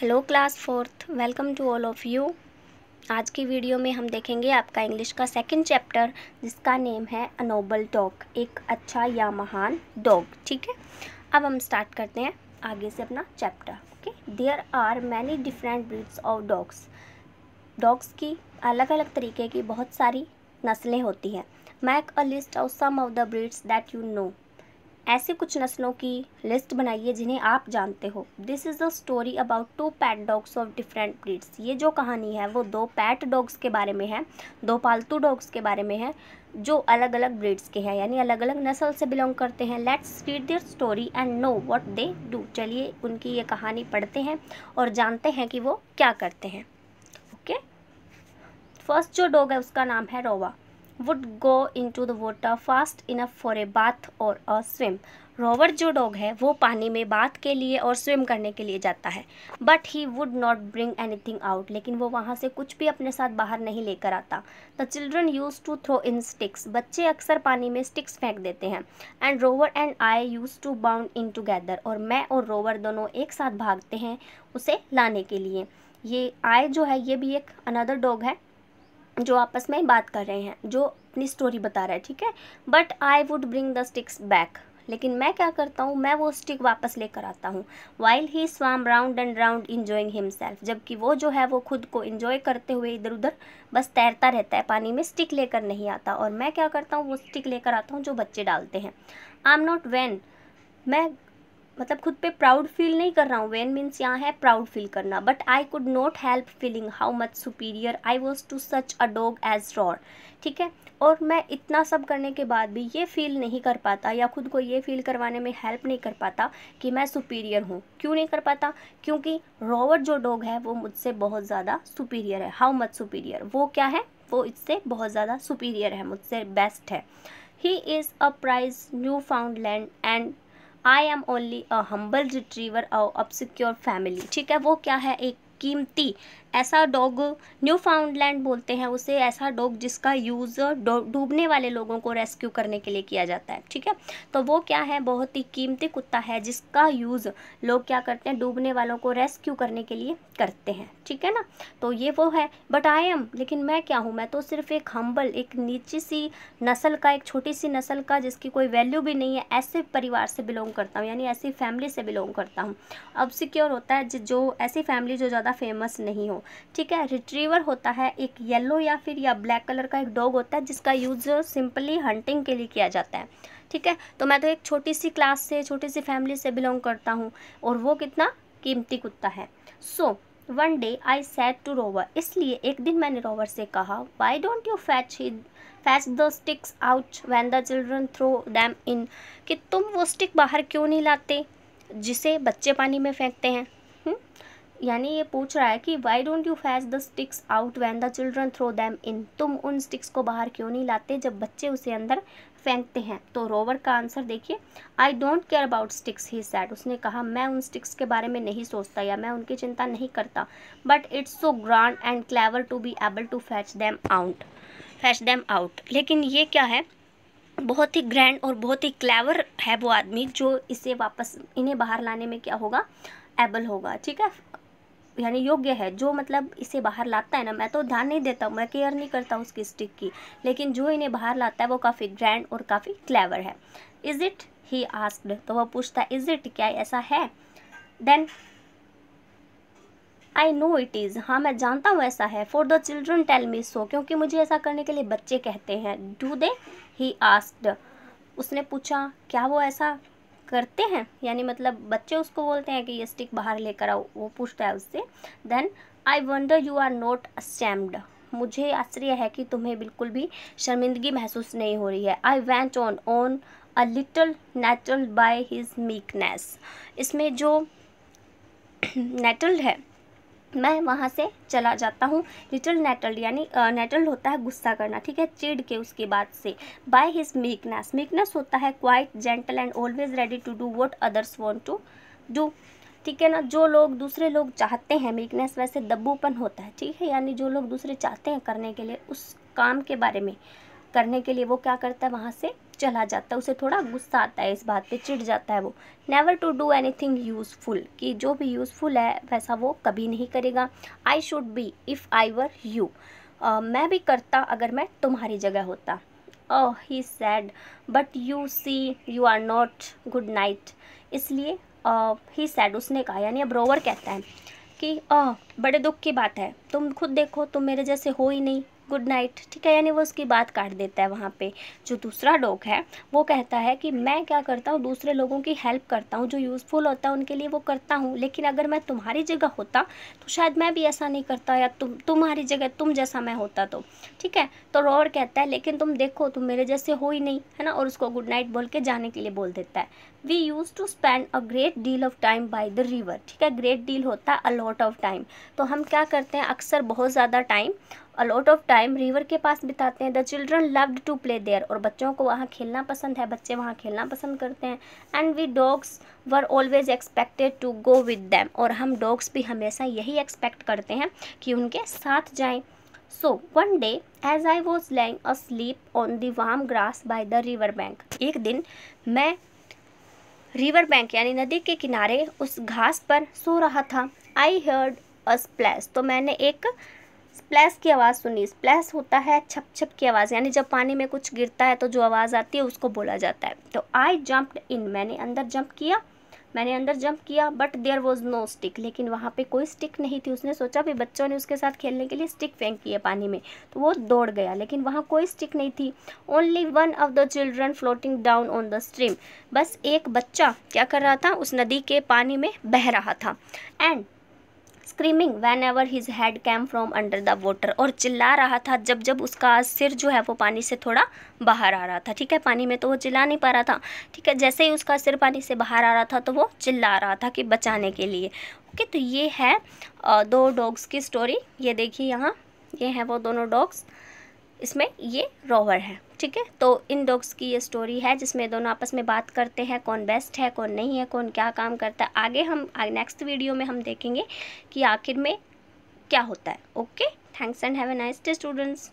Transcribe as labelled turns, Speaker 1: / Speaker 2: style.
Speaker 1: Hello class fourth, welcome to all of you. आज की video में हम देखेंगे आपका इंग्लिश का सेकंड चैप्टर, जिसका नेम है अ नोबल डॉग, एक अच्छा या महान डॉग। ठीक है, अब हम स्टार्ट करते हैं आगे से अपना chapter. Okay, there are many different breeds of dogs. Dogs की अलग अलग तरीके की बहुत सारी नस्लें होती हैं। Make a list of some of the breeds that you know. ऐसे कुछ नस्लों की लिस्ट बनाइए जिन्हें आप जानते हो। This is a story about two pet dogs of different breeds. ये जो कहानी है वो दो पैट डॉग्स के बारे में है, दो पालतू डॉग्स के बारे में है जो अलग अलग ब्रीड्स के हैं, यानी अलग अलग नस्ल से बिलोंग करते हैं। Let's read their story and know what they do. चलिए उनकी ये कहानी पढ़ते हैं और जानते हैं कि वो क्या करते हैं। ओके, फर्स्ट जो डॉग है उसका नाम है रोवा। Would go into the water fast enough for a bath or a swim। Rover जो डॉग है वो पानी में बाथ के लिए और स्विम करने के लिए जाता है। But he would not bring anything out. लेकिन वो वहाँ से कुछ भी अपने साथ बाहर नहीं लेकर आता। The children use to throw in sticks. बच्चे अक्सर पानी में स्टिक्स फेंक देते हैं। And Rover and I use to bound in together. और मैं और रोवर दोनों एक साथ भागते हैं उसे लाने के लिए। ये आई जो है ये भी एक अनदर डॉग है जो आपस में बात कर रहे हैं, जो अपनी स्टोरी बता रहा है। ठीक है, but I would bring the sticks back. लेकिन मैं क्या करता हूँ, मैं वो स्टिक वापस लेकर आता हूँ। While he swam round and round enjoying himself. जबकि वो जो है वो खुद को इंजॉय करते हुए इधर उधर बस तैरता रहता है, पानी में स्टिक लेकर नहीं आता। और मैं क्या करता हूँ, वो स्टिक लेकर आता हूँ जो बच्चे डालते हैं। आई एम नॉट वैन, मैं मतलब खुद पे प्राउड फील नहीं कर रहा हूँ। वेन मीन्स यहाँ है प्राउड फील करना। But I could not help feeling how much superior I was to such a dog as Rover. ठीक है, और मैं इतना सब करने के बाद भी ये फील नहीं कर पाता या खुद को ये फील करवाने में हेल्प नहीं कर पाता कि मैं सुपीरियर हूँ। क्यों नहीं कर पाता? क्योंकि रोवर जो डॉग है वो मुझसे बहुत ज़्यादा सुपीरियर है। हाउ मच सुपीरियर, वो क्या है, वो इससे बहुत ज़्यादा सुपीरियर है, मुझसे बेस्ट है। He is a prize Newfoundland and I am only a humble retriever of obscure फैमिली। ठीक है, वो क्या है, एक कीमती ऐसा डॉग, न्यू फाउंडलैंड बोलते हैं उसे, ऐसा डॉग जिसका यूज़ डूबने वाले लोगों को रेस्क्यू करने के लिए किया जाता है। ठीक है, तो वो क्या है, बहुत ही कीमती कुत्ता है जिसका यूज़ लोग क्या करते हैं, डूबने वालों को रेस्क्यू करने के लिए करते हैं। ठीक है ना, तो ये वो है। बट आई एम, लेकिन मैं क्या हूँ, मैं तो सिर्फ एक हम्बल, एक नीची सी नस्ल का, एक छोटी सी नस्ल का जिसकी कोई वैल्यू भी नहीं है, ऐसे परिवार से बिलोंग करता हूँ, यानी ऐसी फैमिली से बिलोंग करता हूँ। ऑब्सक्योर होता है जो ऐसी फैमिली जो ज़्यादा फेमस नहीं हो। ठीक है, रिट्रीवर होता है एक येलो या फिर या ब्लैक कलर का एक डॉग होता है जिसका यूज़ सिंपली हंटिंग के लिए किया जाता है। ठीक है, तो मैं तो एक छोटी सी क्लास से, छोटी सी फैमिली से बिलोंग करता हूँ और वो कितना कीमती कुत्ता है। So one day I said to Rover. इसलिए एक दिन मैंने रोवर से कहा, why don't you fetch the sticks out when the children throw them in. कि तुम वो स्टिक बाहर क्यों नहीं लाते जिसे बच्चे पानी में फेंकते हैं। यानी ये पूछ रहा है कि why don't you fetch the sticks out when the children throw them in. तुम उन स्टिक्स को बाहर क्यों नहीं लाते जब बच्चे उसे अंदर फेंकते हैं। तो रोवर का आंसर देखिए, I don't care about sticks he sad. उसने कहा, मैं उन स्टिक्स के बारे में नहीं सोचता या मैं उनकी चिंता नहीं करता। But it's so grand and clever to be able to fetch them out. लेकिन ये क्या है, बहुत ही ग्रैंड और बहुत ही क्लेवर है वो आदमी जो इसे वापस, इन्हें बाहर लाने में क्या होगा, एबल होगा। ठीक है, यानी योग्य है, जो मतलब इसे बाहर लाता है ना। मैं तो ध्यान नहीं देता, मैं केयर नहीं करता उसकी स्टिक की, लेकिन जो इन्हें बाहर लाता है वो काफ़ी ग्रैंड और काफ़ी क्लेवर है। Is it, he asked. तो वह पूछता है, इज़ इट, क्या ऐसा है। Then I know it is, हाँ मैं जानता हूँ ऐसा है। For the children tell me so, क्योंकि मुझे ऐसा करने के लिए बच्चे कहते हैं। Do they, he asked. उसने पूछा, क्या वो ऐसा करते हैं, यानी मतलब बच्चे उसको बोलते हैं कि ये स्टिक बाहर लेकर आओ, वो पूछता है उससे। Then I wonder you are not ashamed. मुझे आश्चर्य है कि तुम्हें बिल्कुल भी शर्मिंदगी महसूस नहीं हो रही है। I went on a little nettled by his meekness. इसमें जो नेटल्ड है, मैं वहाँ से चला जाता हूँ। लिटिल नेटल्ड यानी नेटल्ड होता है गुस्सा करना। ठीक है, चिढ़ के उसकी बात से। बाय हिज मीकनेस, मीकनेस होता है quite gentle and always ready to do what others want to do. ठीक है ना, जो लोग दूसरे लोग चाहते हैं, मीकनेस वैसे दब्बूपन होता है। ठीक है, यानी जो लोग दूसरे चाहते हैं करने के लिए, उस काम के बारे में करने के लिए वो क्या करता है, वहाँ से चला जाता है, उसे थोड़ा गुस्सा आता है, इस बात पे चिढ़ जाता है वो। Never to do anything useful, कि जो भी यूज़फुल है वैसा वो कभी नहीं करेगा। I should be if I were you, मैं भी करता अगर मैं तुम्हारी जगह होता। Oh he said but you see you are not, good night. इसलिए ही सैड, उसने कहा, यानी अब रोवर कहता है कि बड़े दुख की बात है, तुम खुद देखो तुम मेरे जैसे हो ही नहीं, गुड नाइट। ठीक है, यानी वो उसकी बात काट देता है वहाँ पे। जो दूसरा डॉग है वो कहता है कि मैं क्या करता हूँ, दूसरे लोगों की हेल्प करता हूँ, जो यूज़फुल होता है उनके लिए वो करता हूँ, लेकिन अगर मैं तुम्हारी जगह होता तो शायद मैं भी ऐसा नहीं करता, या तुम्हारी जगह तुम जैसा मैं होता तो। ठीक है, तो रोवर कहता है लेकिन तुम देखो तुम मेरे जैसे हो ही नहीं, है ना, और उसको गुड नाइट बोल के जाने के लिए बोल देता है। We use to spend a great deal of time by the river. ठीक है, ग्रेट डील होता है अ लॉट ऑफ टाइम, तो हम क्या करते हैं, अक्सर बहुत ज़्यादा time, a lot of time river के पास बिताते हैं। The children loved to play there, और बच्चों को वहाँ खेलना पसंद है, बच्चे वहाँ खेलना पसंद करते हैं। And we dogs were always expected to go with them, और हम डॉग्स भी हमेशा यही एक्सपेक्ट करते हैं कि उनके साथ जाएं। So one day as I was laying asleep on the warm grass by the river bank, एक दिन मैं रिवर बैंक यानी नदी के किनारे उस घास पर सो रहा था। आई हर्ड अ स्प्लैश, तो मैंने एक स्प्लैश की आवाज़ सुनी। स्प्लैश होता है छप छप की आवाज़, यानी जब पानी में कुछ गिरता है तो जो आवाज़ आती है उसको बोला जाता है। तो आई जंप्ड इन, मैंने अंदर जंप किया but there was no stick, लेकिन वहाँ पे कोई स्टिक नहीं थी। उसने सोचा भी बच्चों ने उसके साथ खेलने के लिए स्टिक फेंकी है पानी में, तो वो दौड़ गया, लेकिन वहाँ कोई स्टिक नहीं थी। Only one of the children floating down on the stream, बस एक बच्चा क्या कर रहा था, उस नदी के पानी में बह रहा था। And screaming whenever his head came from under the water, और चिल्ला रहा था जब जब उसका सिर जो है वो पानी से थोड़ा बाहर आ रहा था। ठीक है, पानी में तो वो चिल्ला नहीं पा रहा था। ठीक है, जैसे ही उसका सिर पानी से बाहर आ रहा था तो वो चिल्ला रहा था कि बचाने के लिए। ओके, तो ये है दो डॉग्स की स्टोरी। ये देखिए यहाँ, ये हैं वो दोनों डॉग्स, इसमें ये रोवर है। ठीक है, तो इन डॉग्स की ये स्टोरी है जिसमें दोनों आपस में बात करते हैं, कौन बेस्ट है कौन नहीं है, कौन क्या काम करता है। आगे हम नेक्स्ट वीडियो में हम देखेंगे कि आखिर में क्या होता है। Okay, thanks and have a nice day students.